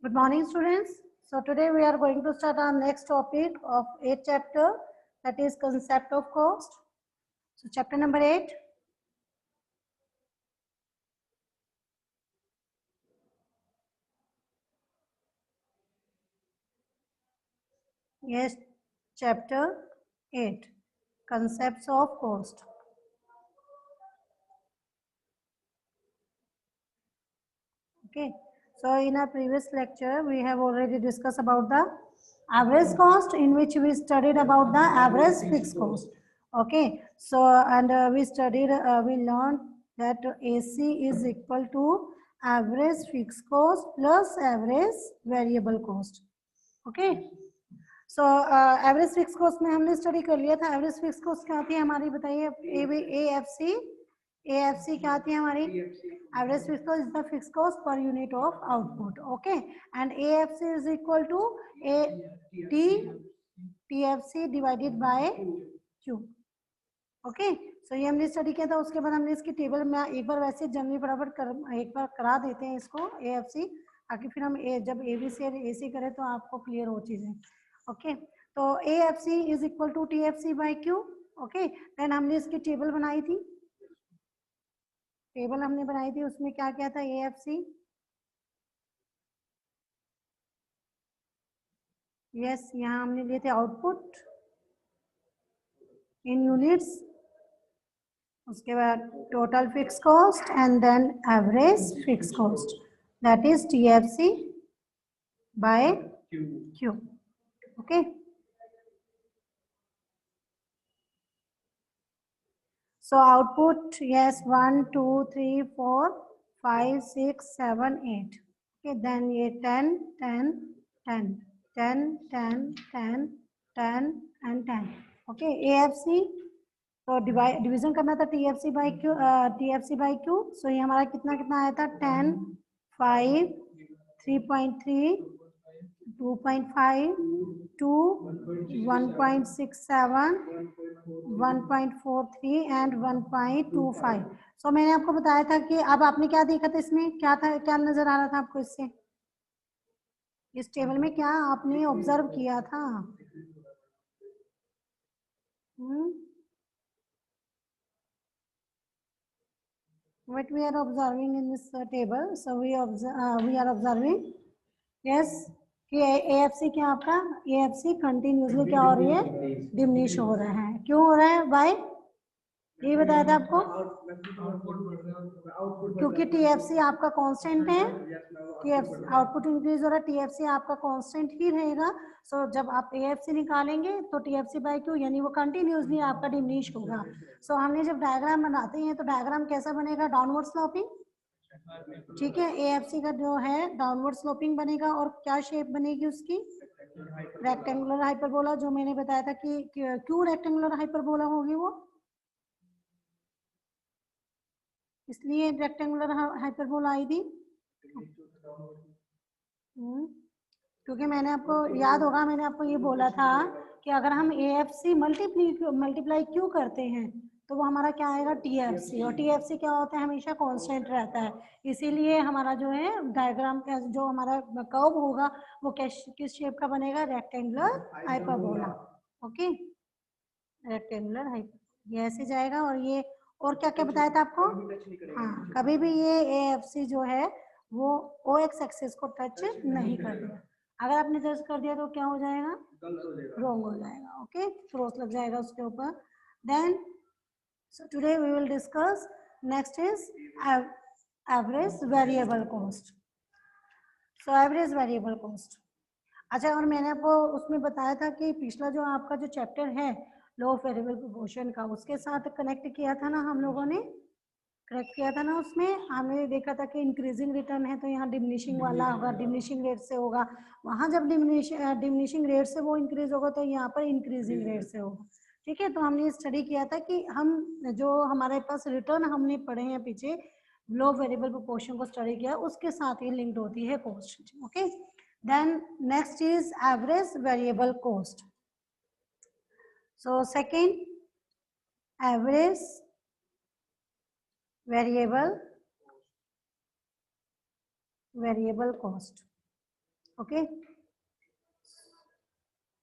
Good morning, students. So today we are going to start our next topic of 8th chapter, that is concept of cost. So chapter number 8. Yes, chapter 8, concepts of cost. Okay. So in our previous lecture, we have already discussed about the average cost, in which we studied about the average fixed cost. Okay. So and we learned that AC is equal to average fixed cost plus average variable cost. Okay. So average fix cost में हमने study कर लिया था. Average fix cost क्या होती है हमारी, बताइए. AFC क्या आती है हमारी? Average fix cost is the fix cost per unit of output. Okay. And AFC is equal to TFC divided by Q. Okay. So ये हमने स्टडी किया था. उसके बाद हमने इसकी टेबल में एक बार वैसे जनरली फटाफट एक बार करा देते हैं इसको AFC, ताकि फिर हम जब ABC और AC करें तो आपको क्लियर हो चीजें. ओके. तो AFC is equal to TFC by Q. Okay. Then हमने इसकी टेबल बनाई थी. उसमें क्या क्या था? AFC, यस, यहाँ हमने लिए थे आउटपुट इन यूनिट्स, उसके बाद total fix cost and then average fix cost, that is TFC by Q. Okay. So output, yes, 1, 2, 3, 4, 5, 6, 7, 8. Okay, then ये 10, 10, 10, 10, 10, 10, 10 and 10. Okay, AFC, तो डिवीजन करना था TFC by Q. So ये हमारा कितना कितना आया था? 10, 5, 3.3, 2.5, 2, 1.67, 1.43 एंड 1.25. सो मैंने आपको बताया था कि अब आपने क्या देखा था, इसमें क्या था, क्या नजर आ रहा था आपको इससे, इस टेबल में क्या आपने ऑब्जर्व किया था? What we are observing in this table? So we are observing, yes, कि AFC क्या आपका AFC कंटिन्यूसली क्या हो रही है? डिमिनिश हो रहा है. क्यों हो रहा है? बाय, ये बताया था आपको, क्योंकि TFC आपका कांस्टेंट है. TFC आउटपुट इंक्रीज हो रहा है, TFC आपका कांस्टेंट ही रहेगा. सो जब आप AFC निकालेंगे तो TFC बाय Q, यानी वो कंटिन्यूसली आपका डिमिनिश होगा. सो हमने जब डायग्राम बनाते हैं तो डायग्राम कैसा बनेगा? Downward sloping. ठीक है. AFC का जो है डाउनवर्ड स्लोपिंग बनेगा. और क्या शेप बनेगी उसकी? Rectangular hyperbola. जो मैंने बताया था कि क्यों रेक्टेंगुलर हाइपरबोला होगी वो, इसलिए रेक्टेंगुलर हाइपरबोला आई थी. क्योंकि मैंने आपको याद होगा, मैंने आपको ये बोला था कि अगर हम AFC मल्टीप्लाई क्यों करते हैं तो वो हमारा क्या आएगा? TFC. और TFC क्या होता है? हमेशा कांस्टेंट रहता है. इसीलिए हमारा जो है डायग्राम का जो हमारा कर्व होगा वो किस शेप का बनेगा? Rectangular hyperbola. Okay. Rectangular hyper, ये ऐसे जाएगा. और ये और क्या क्या बताया था आपको? हाँ, कभी भी ये AFC जो है वो OX एक्सिस को टच नहीं कर दिया. अगर आपने टच कर दिया तो क्या हो जाएगा? रॉन्ग हो जाएगा. ओके. क्रॉस लग जाएगा उसके ऊपर. Then so today we will discuss, next is average variable cost. so average variable cost. अच्छा, और मैंने आपको उसमें बताया था कि पिछला जो आपका जो चैप्टर है लॉ ऑफ वेरिएबल प्रोपोर्शन का, उसके साथ कनेक्ट किया था ना हम लोगों ने, करेक्ट किया था ना. उसमें हमने देखा था कि इंक्रीजिंग रिटर्न है तो यहाँ डिमिनिशिंग वाला होगा, डिमिनिशिंग रेट से होगा. वहाँ जब डिमिनिशिंग रेट से वो इंक्रीज होगा तो यहाँ पर इंक्रीजिंग रेट से होगा. ठीक है. तो हमने स्टडी किया था कि हम जो हमारे पास रिटर्न हमने पढ़े हैं पीछे, लॉ ऑफ वेरिएबल प्रोपोर्शन को स्टडी किया, उसके साथ ही लिंक्ड होती है cost. Okay. Then next is average variable cost. So second, average variable cost. Okay,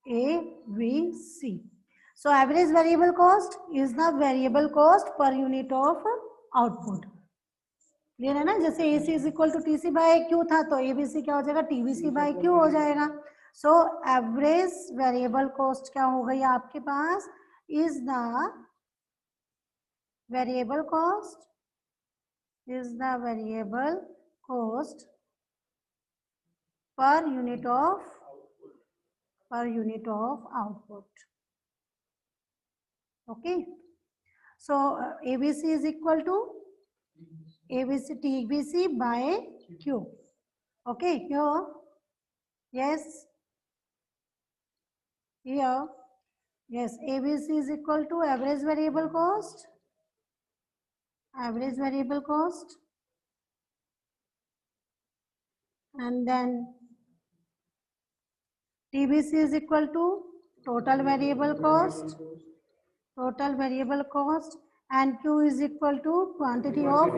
ABC. So average variable cost is the variable cost per unit of output. Clear है ना? जैसे AC is equal to TC by Q था, तो ABC क्या हो जाएगा? TBC bye Q हो जाएगा. सो एवरेज वेरिएबल कॉस्ट क्या हो गई आपके पास? Is the variable cost per unit of output. Okay, so ABC is equal to TBC by Q. Okay, here, yes, here, yes, ABC is equal to average variable cost, and then TBC is equal to total variable cost, and Q is equal to quantity of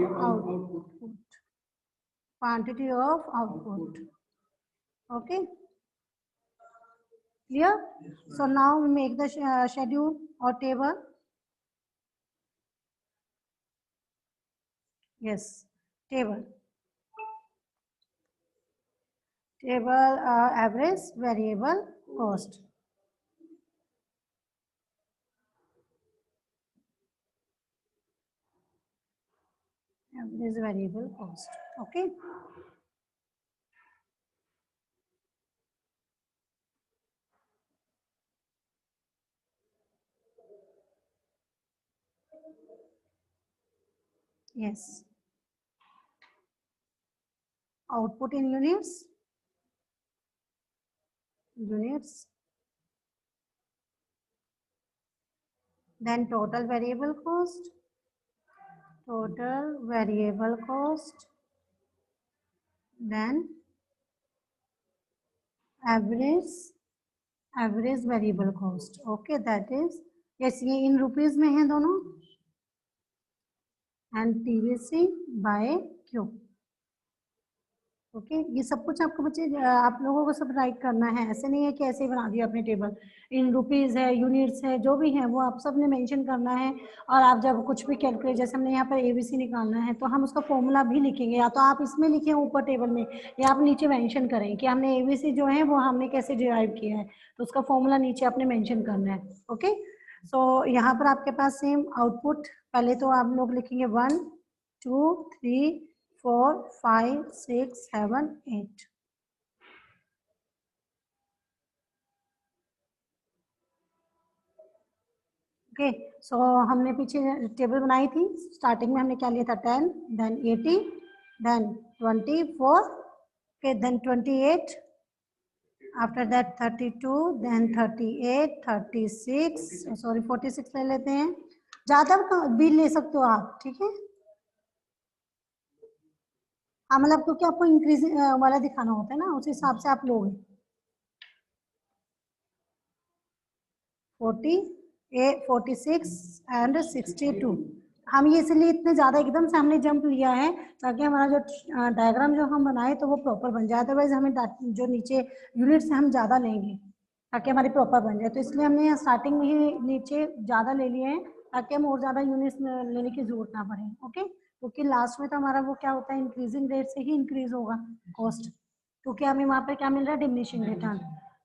output. Okay, clear? So now we make the schedule or table. Yes, table average variable cost. Average variable cost. Okay. Yes. Output in units. Then total variable cost. Then average variable cost. Okay, that is, yes, ये in rupees में है दोनों. And TBC by Q. Okay, ये सब कुछ आपको बच्चे आप लोगों को सब राइट करना है. ऐसे नहीं है कि ऐसे ही बना दिया अपने टेबल. इन रुपीस है, यूनिट्स है, जो भी है वो आप सब ने मेंशन करना है. और आप जब कुछ भी कैलकुलेट, जैसे हमने यहाँ पर ABC निकालना है तो हम उसका फॉर्मूला भी लिखेंगे, या तो आप इसमें लिखें ऊपर टेबल में, या आप नीचे मेंशन करें कि हमने ABC जो है वो हमने कैसे डिराइव किया है, तो उसका फॉर्मूला नीचे आपने मेंशन करना है. ओके, सो यहाँ पर आपके पास सेम आउटपुट, पहले तो आप लोग लिखेंगे 1 2 3 4 5 6 7 8. ओके, सो हमने पीछे टेबल बनाई थी. स्टार्टिंग में हमने क्या लिया था? 10, then 80, then 24, okay, then 28, after that 32, then 38, 36, sorry 46 ले लेते हैं. ज्यादा भी ले सकते हो आप, ठीक है? हाँ, मतलब क्योंकि आपको इंक्रीज वाला दिखाना होता है ना, उस हिसाब से आप लोगे. 48, 46 एंड 62. हम ये इसलिए इतने ज्यादा एकदम से हमने जंप लिया है ताकि हमारा जो डायग्राम जो हम बनाए तो वो प्रॉपर बन जाए. अदरवाइज हमें जो नीचे यूनिट्स हम ज्यादा लेंगे ताकि हमारी प्रॉपर बन जाए. तो इसलिए हमने यहाँ स्टार्टिंग में ही नीचे ज्यादा ले लिए हैं ताकि हम और ज्यादा यूनिट्स लेने की जरूरत ना पड़े. ओके, क्योंकि लास्ट में तो हमारा वो क्या होता है, इंक्रीजिंग रेट से ही इंक्रीज होगा कॉस्ट, क्योंकि हमें वहाँ पे क्या मिल रहा है? Diminishing return.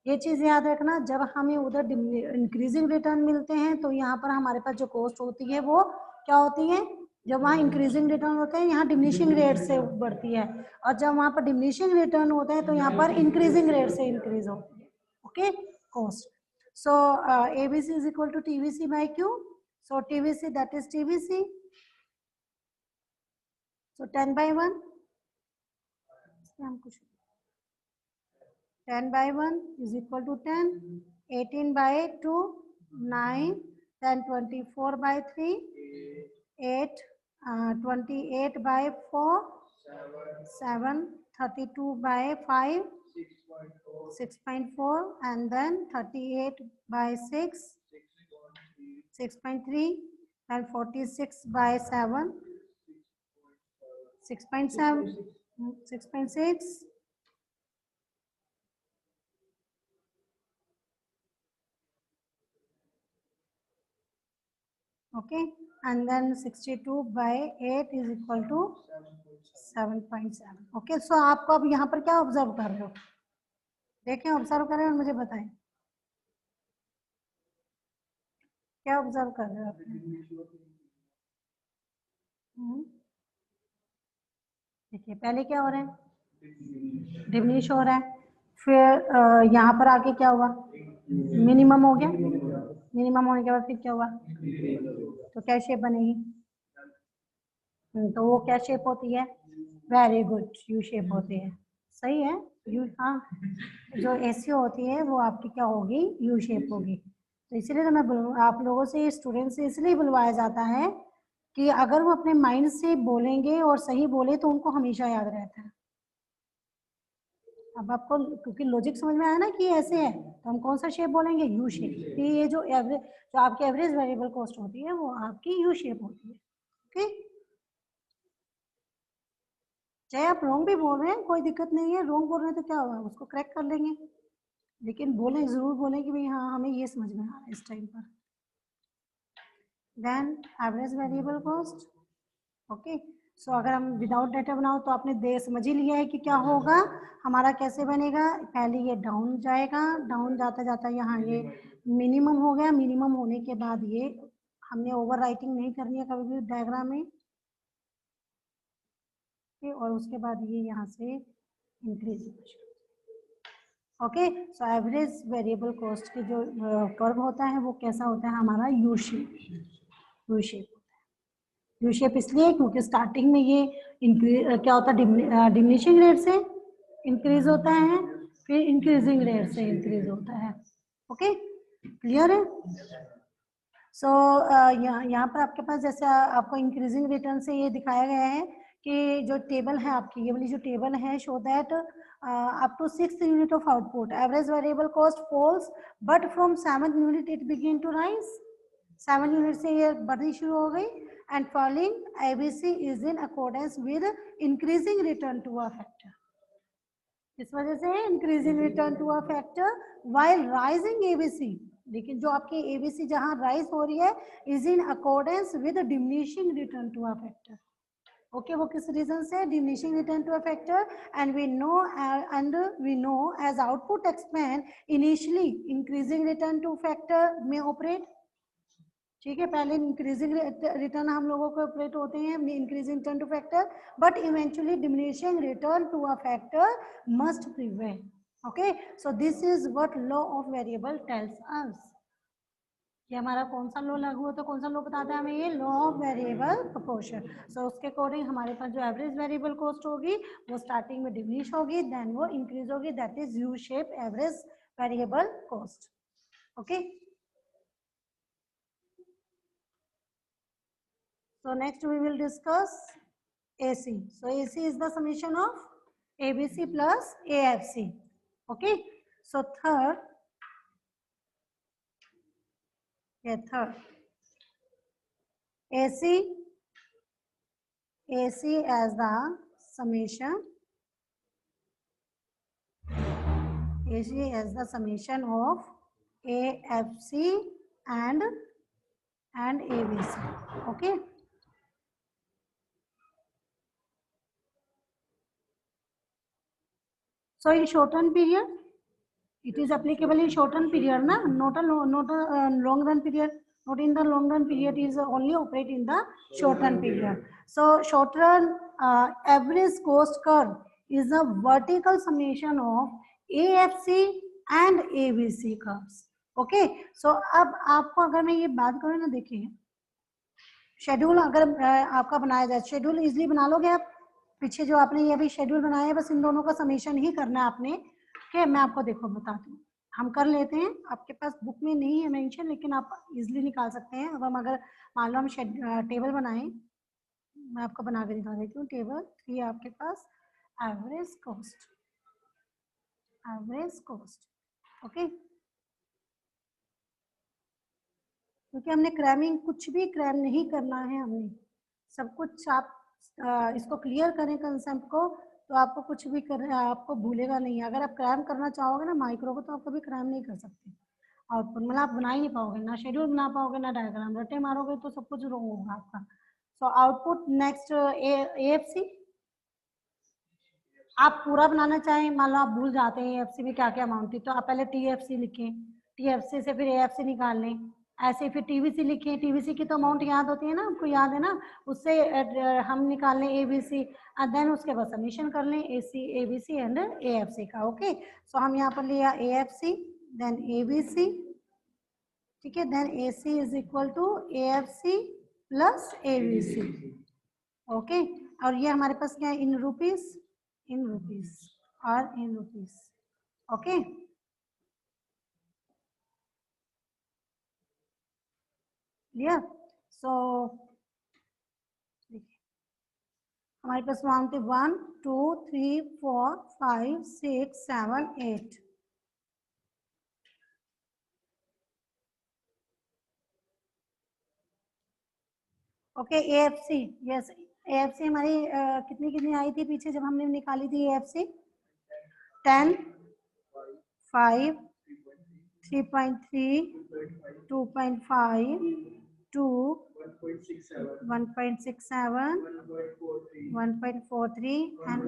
ये चीज याद रखना, जब हमें उधर इंक्रीजिंग रिटर्न मिलते हैं तो यहाँ पर हमारे पास जो कॉस्ट होती है वो क्या होती है? जब वहाँ इंक्रीजिंग रिटर्न होते हैं यहाँ डिमिनिशिंग रेट से बढ़ती है, और जब वहाँ पर डिमिनिशिंग रिटर्न होते हैं तो यहाँ पर इंक्रीजिंग रेट से इंक्रीज होती है. Okay, cost. So ABC is equal to TBC by Q. So TBC, that is TBC. So 10 by 1. 10 by 1 is equal to 10. 18 by 2, 9. Then 24 by 3, 8. 28 by 4, 7. 32 by 5, 6.4. And then 38 by 6, 6.3. And 46 by 7, 6.7. 6.6. Okay, and then 62 by 8 is equal to 7.7। Okay, so आपको अब यहाँ पर क्या observe कर रहे हो, देखें observe करें और मुझे बताएं क्या ऑब्जर्व कर रहे हो आप। देखिए पहले क्या हो रहा है, डिमिनिश हो रहा है, फिर यहाँ पर आके क्या हुआ, मिनिमम हो गया, मिनिमम होने के बाद फिर क्या हुआ, तो क्या शेप बनेगी, तो वो क्या शेप होती है, वेरी गुड, यू शेप होती है, सही है यू, हाँ जो एसी होती है वो आपकी क्या होगी, यू शेप होगी। तो इसीलिए तो मैं आप लोगों से, स्टूडेंट से इसलिए बुलवाया जाता है कि अगर वो अपने माइंड से बोलेंगे और सही बोले तो उनको हमेशा याद रहता है। अब आपको क्योंकि लॉजिक समझ में आया ना कि ऐसे है, तो हम कौन सा शेप बोलेंगे, यू शेप, कि ये जो एवरेज, जो आपकी एवरेज वेरिएबल कॉस्ट होती है वो आपकी यू शेप होती है। ओके, चाहे आप रॉन्ग भी बोल रहे हैं कोई दिक्कत नहीं है, रॉन्ग बोल रहे हैं तो क्या होगा, उसको करेक्ट कर लेंगे, लेकिन बोले जरूर बोले कि भाई हाँ हमें ये समझ में आ रहा है इस टाइम पर। Then average variable cost, okay, so अगर हम विदाउट डाटा बनाओ तो आपने दे समझ ही लिया है कि क्या होगा हमारा, कैसे बनेगा, पहले ये डाउन जाएगा, डाउन जाता जाता यहाँ ये मिनिमम हो गया, मिनिमम होने के बाद ये हमने ओवर राइटिंग नहीं करनी है कभी भी डायग्राम में, और उसके बाद ये यहाँ से increase, okay, so average variable cost की जो कर्व होता है वो कैसा होता है हमारा, यू शेप, यू शेप होता है, यू शेप इसलिए क्योंकि स्टार्टिंग में ये इंक्रीज क्या होता है, डिमिनिशिंग रेट से इंक्रीज होता है, फिर इंक्रीजिंग रेट से इंक्रीज होता है। ओके, क्लियर है। सो यहाँ पर आपके पास जैसे आपको इंक्रीजिंग रिटर्न से ये दिखाया गया है कि जो टेबल है आपकी, ये वाली जो टेबल है, show that up to 6th unit of output average variable cost falls, but from 7th unit it begin to rise, 7 unit से ये बढ़नी शुरू हो गई, and following ABC is in accordance with increasing return to a factor, इस वजह से increasing return to a factor while rising ABC, लेकिन जो आपकी एबीसी जहां राइज हो रही है is in accordance with diminishing return to a factor. Okay, वो किस रीजन से, diminishing return to a factor, and we know as output expand initially increasing return to factor में ऑपरेट, ठीक है, पहले इंक्रीजिंग रिटर्न हम लोगों को ऑपरेट होते हैं increasing return to factor, but eventually diminishing return to a factor must prevail. Okay, so this is what law of variable tells us, ये हमारा कौन सा लॉ लागू होता है, कौन सा लॉ बताता है हमें, ये लॉ ऑफ वेरिएबल प्रोपोर्शन। सो उसके अकॉर्डिंग हमारे पास जो एवरेज वेरिएबल कॉस्ट होगी वो स्टार्टिंग में डिमिनिश होगी, देन वो इंक्रीज होगी, that is U shape average variable cost. Okay, so next we will discuss AC. So AC is the summation of ABC plus AFC. Okay, so third AC as the summation, AC as the summation of AFC and ABC. Okay, so in shortened period it is applicable in shortened period, na, not a long run period, not in the long run period, is only operate in the shortened period. So short run average cost curve is a vertical summation of AFC and ABC curves. Okay, so अब आपको अगर मैं ये बात करूँ ना, देखिए schedule अगर आपका बनाया जाए, शेड्यूल इजिली बना लोगे आप, पीछे जो आपने ये अभी शेड्यूल बनाया है बस इन दोनों का समेशन ही करना है आपने। ओके, मैं आपको देखो बताती हूँ, हम कर लेते हैं, आपके पास बुक में नहीं है मेंशन लेकिन आप इजिली निकाल सकते हैं। अब हम अगर मान लो हम टेबल बनाएं, मैं आपको बना के दिखा देती हूँ, टेबल 3 आपके पास एवरेज कॉस्ट, ओके, क्योंकि हमने क्रैमिंग कुछ भी क्रैम नहीं करना है, हमने सब कुछ आप इसको क्लियर करें कंसेप्ट को, तो आपको कुछ भी कर आपको भूलेगा नहीं। अगर आप क्रैम करना चाहोगे ना माइक्रो को तो आप कभी क्रैम नहीं कर सकते। आउटपुट मतलब आप बना ही नहीं पाओगे, ना शेड्यूल बना पाओगे ना डायग्राम, रटे मारोगे तो सब कुछ रॉन्ग होगा आपका। सो आउटपुट नेक्स्ट एएफसी, आप पूरा बनाना चाहें, मान लो आप भूल जाते हैं एएफसी में क्या क्या अमाउंट थी, तो आप पहले टीएफसी लिखें, टीएफसी से फिर एएफसी निकाल लें, ऐसे फिर टीवीसी लिखें, टीवीसी की तो अमाउंट याद होती है ना, आपको याद है ना, उससे हम निकाल लें एबीसी, देन उसके बाद सबमिशन कर लें एसी एबीसी एंड एएफसी का। ओके, सो हम यहाँ पर लिया एएफसी देन एबीसी, ठीक है, then AC is equal to AFC plus ABC. Okay, और ये हमारे पास क्या है, इन रुपीस, इन रुपीस और in rupees. Okay, clear. So हमारे पास अमाउंट है 1 2 3 4 5 6 7 8। ओके, एएफसी, यस, एएफसी हमारी कितनी कितनी आई थी पीछे जब हमने निकाली थी AFC, 10 5 3.3 2.5 2 1.67 1.43 and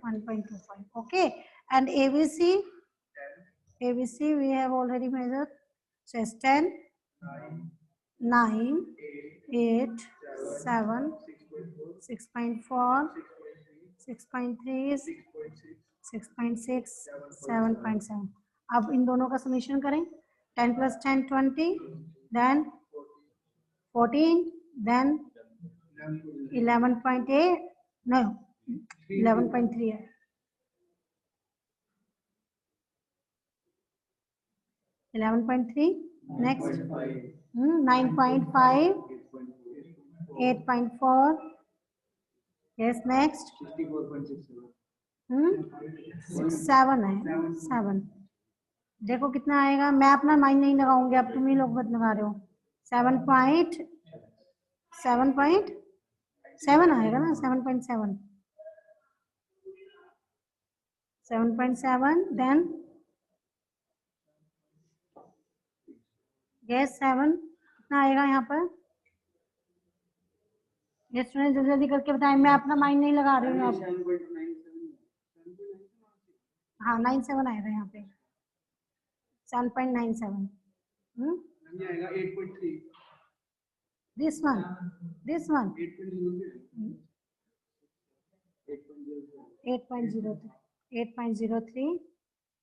1.25. Okay, and ABC we have already measured, so it's 10 9 8 7 6.4 6.3 6.6 7.7। अब इन दोनों का समीशन करें, 10 प्लस 10 20, देन 14, देन 11.8, no 11.3 है, 11.3, नेक्स्ट 9.5 8.4, यस, नेक्स्ट 7 है, 7, देखो कितना आएगा, मैं अपना माइंड नहीं लगाऊंगी, अब तुम ही लोग मत लगा रहे हो, 7.7 आएगा ना, 7.7 7.7, देन यस 7 कितना आएगा यहाँ पर, ये स्टूडेंट जल्दी जल्दी करके बताएं, मैं अपना माइंड नहीं लगा रही हूँ अब। हाँ 97 आएगा यहाँ पे, 7.97। This one 8.03,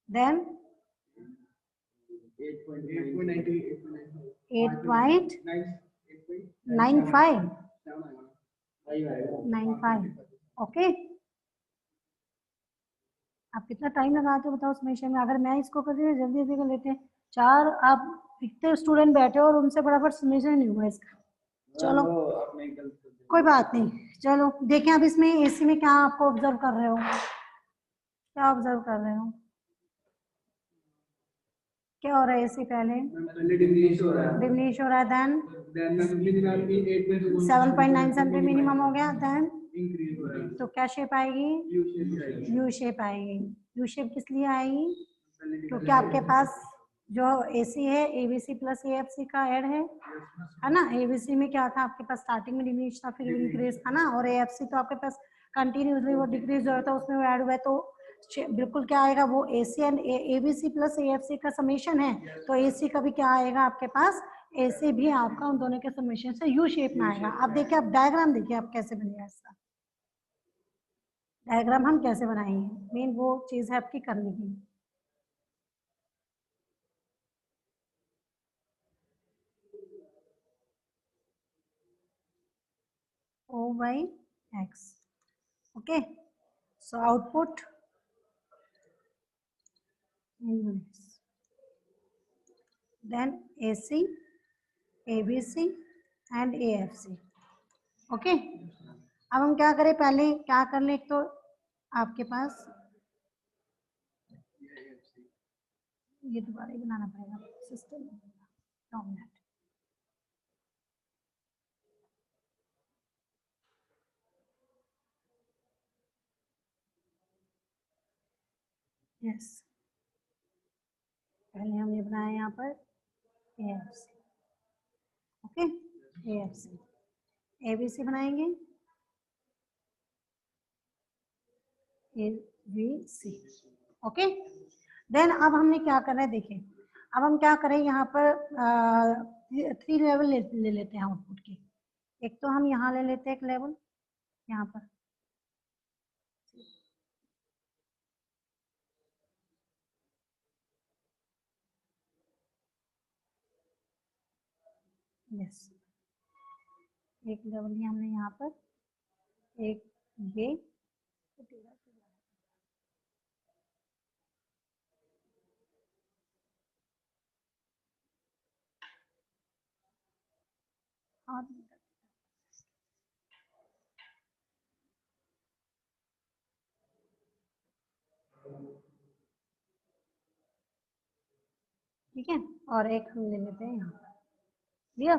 then 8.95। ओके, आप कितना टाइम लगाते हो बताओ समीशन में, अगर मैं इसको कर रही हूँ जल्दी जल्दी कर लेते हैं, 4 आप इतने स्टूडेंट बैठे हो और उनसे फटाफट समीशन नहीं हुआ इसका। चलो कोई बात नहीं, चलो देखें अब इसमें एसी में क्या आपको ऑब्जर्व कर रहे हो, क्या ऑब्जर्व कर रहे हो, क्या हो रहा है एसी, पहले डिमिनिश हो रहा है, देन 7.97 मिनिमम हो गया, देन तो क्या शेप आएगी, यू शेप आएगी। यू शेप किस लिए आएगी, क्योंकि आपके पास जो एसी है एबीसी प्लस एएफसी का ऐड है ना, एबीसी में क्या था आपके पास स्टार्टिंग में डिमिनिश था फिर इंक्रीज था ना, और एएफसी तो आपके पास कंटिन्यूसली वो डिक्रीज हो रहा था, उसमें वो ऐड हुआ है, तो बिल्कुल क्या आएगा, वो AC and ABC plus AFC का समेशन है, तो एसी का भी क्या आएगा आपके पास, एसी भी आपका उन दोनों के समेशन से यू शेप में आएगा। अब देखिए, आप डायग्राम देखिए आप कैसे बनेगा, इसका डायग्राम हम कैसे बनाएंगे, मेन वो चीज है आपकी करने की। O by X, okay, so output then AC ABC and AFC, okay। अब हम क्या करें, पहले क्या कर लें, एक तो आपके पास ये दोबारा ही बनाना पड़ेगा सिस्टम डोमिनेट, यस पहले हमने बनाया यहाँ पर AFC, ओके, AFC, ABC बनाएंगे, ABC, ओके। देन अब हमने क्या करना है, देखिए अब हम क्या करें, यहाँ पर 3 लेवल ले लेते हैं आउटपुट के। एक तो हम यहाँ ले लेते हैं एक लेवल, यहाँ पर यस, एक लेवल लिया हमने यहाँ पर, एक ये, और ठीक है, और एक हम ले लेते हैं यहाँ पर, लिया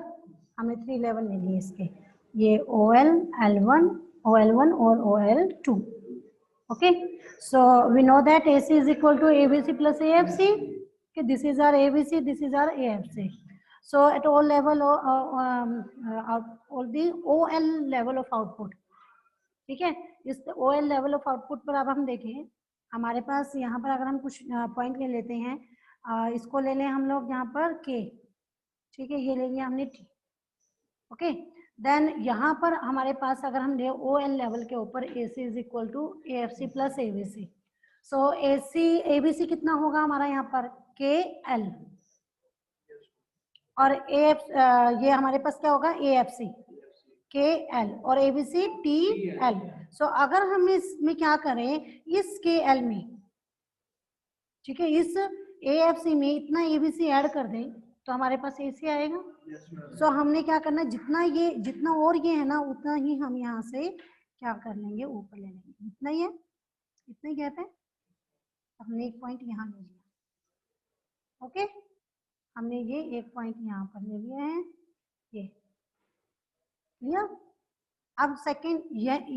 हमने 3 लेवल ले लिए इसके, ये OL, L1, OL1 और OL2, okay. So we know that AC is equal to ABC plus AFC, okay, this is our ABC, this is our AFC. So at all level all the OL level of output, ठीक है, इस OL level of output पर अब हम देखें, हमारे पास यहाँ पर अगर हम कुछ पॉइंट ले लेते हैं, इसको ले लें हम लोग यहाँ पर K, ठीक है, ये ले लिया हमने T, ओके। देन यहाँ पर हमारे पास अगर हम ले OL लेवल के ऊपर AC is equal to AFC plus ABC, so AC ABC कितना होगा हमारा यहाँ पर KL, और ये हमारे पास क्या होगा AFC KL, और ABC TL। सो अगर हम इसमें क्या करें, इस KL में, ठीक है, इस AFC में इतना ABC ऐड कर दें तो हमारे पास AC आएगा। सो हमने क्या करना है, जितना और ये है ना उतना ही हम यहाँ से क्या कर लेंगे, ऊपर ले लेंगे, इतना ही है, इतना ही गैप है, हमने एक पॉइंट यहाँ ले लिया, ओके, हमने ये एक पॉइंट यहाँ पर ले लिया है, ये लिया। अब सेकंड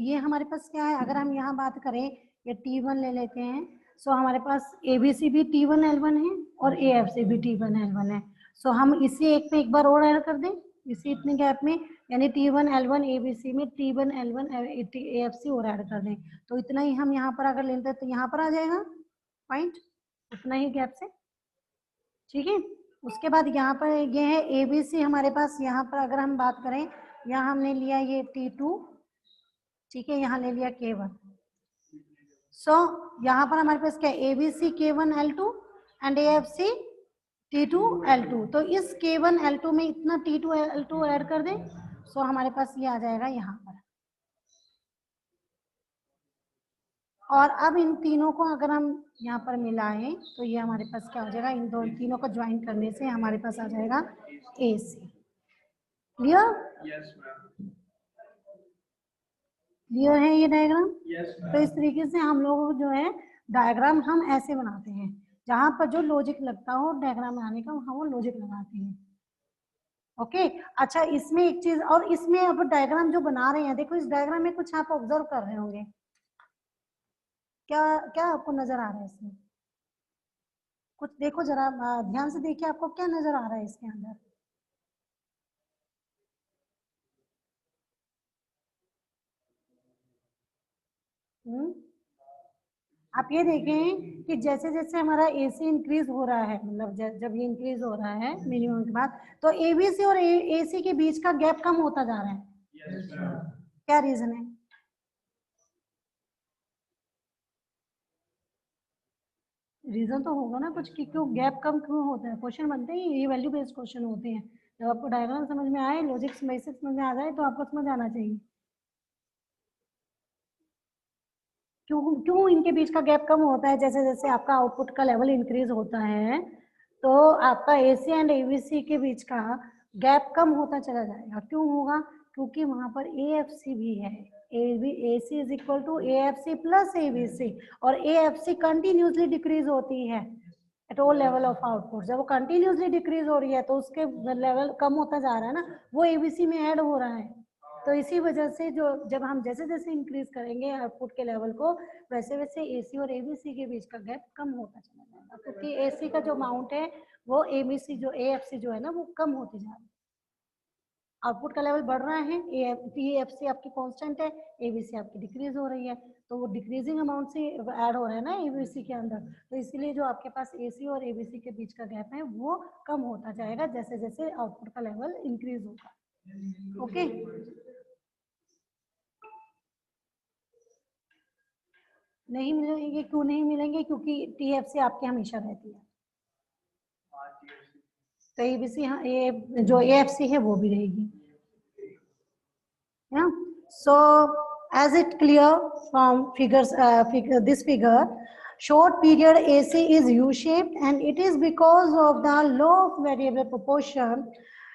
ये हमारे पास क्या है, अगर हम यहाँ बात करें, ये T1 ले लेते हैं, सो हमारे पास ABC भी T1 L1 है और AFC भी T1 L1 है, सो हम इसी एक पे एक बार और ऐड कर दें, इसी इतने गैप में, यानी T1 L1 ABC में T1 L1 AFC और ऐड कर दें, तो इतना ही हम यहाँ पर अगर लेते हैं तो यहाँ पर आ जाएगा पॉइंट, उतना ही गैप से, ठीक है। उसके बाद यहाँ पर ये है ABC हमारे पास, यहाँ पर अगर हम बात करें, यहाँ हमने लिया ये T2, ठीक है, यहाँ ले लिया K1, सो यहाँ पर हमारे पास क्या है, ABC K1 L2 and AFC T2 L2, तो इस K1 L2 में इतना T2 L2 ऐड कर दें, सो हमारे पास ये आ जाएगा यहाँ पर। और अब इन तीनों को अगर हम यहाँ पर मिलाएं तो ये हमारे पास क्या हो जाएगा, इन दो तीनों को ज्वाइन करने से हमारे पास आ जाएगा AC, क्लियर? क्लियर है ये डायग्राम? तो इस तरीके से हम लोग जो है डायग्राम हम ऐसे बनाते हैं, जहां पर जो लॉजिक लगता हो डायग्राम बनाने का, वहां वो लॉजिक लगाते हैं, ओके। अच्छा, इसमें एक चीज और, इसमें अब डायग्राम जो बना रहे हैं, देखो इस डायग्राम में कुछ आप ऑब्जर्व कर रहे होंगे, क्या क्या आपको नजर आ रहा है इसमें, कुछ देखो जरा, ध्यान से देखिए, आपको क्या नजर आ रहा है इसके अंदर? आप ये देखें कि जैसे जैसे हमारा AC इंक्रीज हो रहा है, मतलब जब ये इंक्रीज हो रहा है मिनिमम के बाद, तो ABC और AC के बीच का गैप कम होता जा रहा है। क्या रीजन है? रीजन तो होगा ना कुछ कि क्यों गैप कम क्यों होता है, क्वेश्चन बनते हैं, ये वैल्यू बेस्ड क्वेश्चन होते हैं, जब आपको डायग्राम समझ में आए, लॉजिक बेसिक समझ में आ जाए तो आपको समझ आना चाहिए क्यों क्यों इनके बीच का गैप कम होता है। जैसे जैसे आपका आउटपुट का लेवल इंक्रीज होता है तो आपका AC एंड ABC के बीच का गैप कम होता चला जाएगा। क्यों होगा? क्योंकि वहां पर AFC भी है, AC is equal to AFC plus ABC, और AFC कंटिन्यूसली डिक्रीज होती है at all level of output. जब वो कंटिन्यूसली डिक्रीज हो रही है तो उसके लेवल कम होता जा रहा है ना, वो ABC में ऐड हो रहा है, तो इसी वजह से जो जब हम जैसे जैसे इंक्रीज करेंगे आउटपुट के लेवल को, वैसे वैसे एसी और एबीसी के बीच का गैप कम होता चला जाएगा, क्योंकि एसी का जो अमाउंट है वो एबीसी जो एएफसी जो है ना वो कम होते जा रहा है। आउटपुट का लेवल बढ़ रहा है, टीएफसी आपकी कांस्टेंट है, एबीसी आपकी डिक्रीज हो रही है, तो वो डिक्रीजिंग अमाउंट से ऐड हो रहा है ना एबीसी के अंदर, तो इसीलिए जो आपके पास एसी और एबीसी के बीच का गैप है वो कम होता जाएगा जैसे जैसे आउटपुट का लेवल इंक्रीज होगा। ओके, नहीं मिलेंगे, क्यों नहीं मिलेंगे? क्योंकि टीएफसी आपकी हमेशा रहती है, तो एबीसी ये जो एएफसी है वो भी रहेगी। Yeah. So as it clear from figures, this figure, short period AC is U-shaped, and it is because of the law of variable proportion.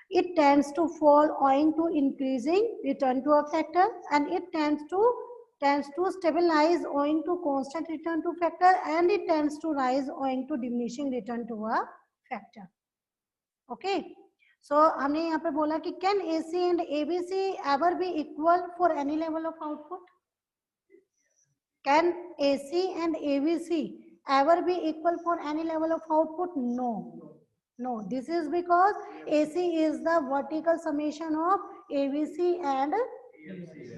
It tends to fall owing to increasing return to a factor, and it tends to stabilize owing to constant return to factor, and it tends to rise owing to diminishing return to a factor. Okay. So हमने यहाँ पे बोला कि can AC and ABC ever be equal for any level of output? Can AC and ABC ever be equal for any level of output? No. No, this is because AC is the vertical summation of ABC and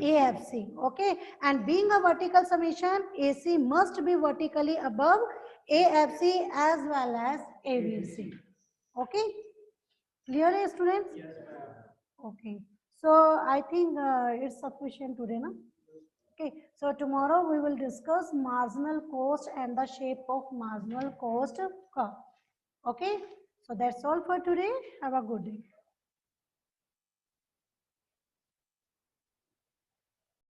AFC. Okay, and being a vertical summation, AC must be vertically above AFC as well as ABC. Okay. Clear, students? Yes, ma'am. Okay. So I think it's sufficient today, na? Okay. So tomorrow we will discuss marginal cost and the shape of marginal cost curve. Okay. So that's all for today. Have a good day.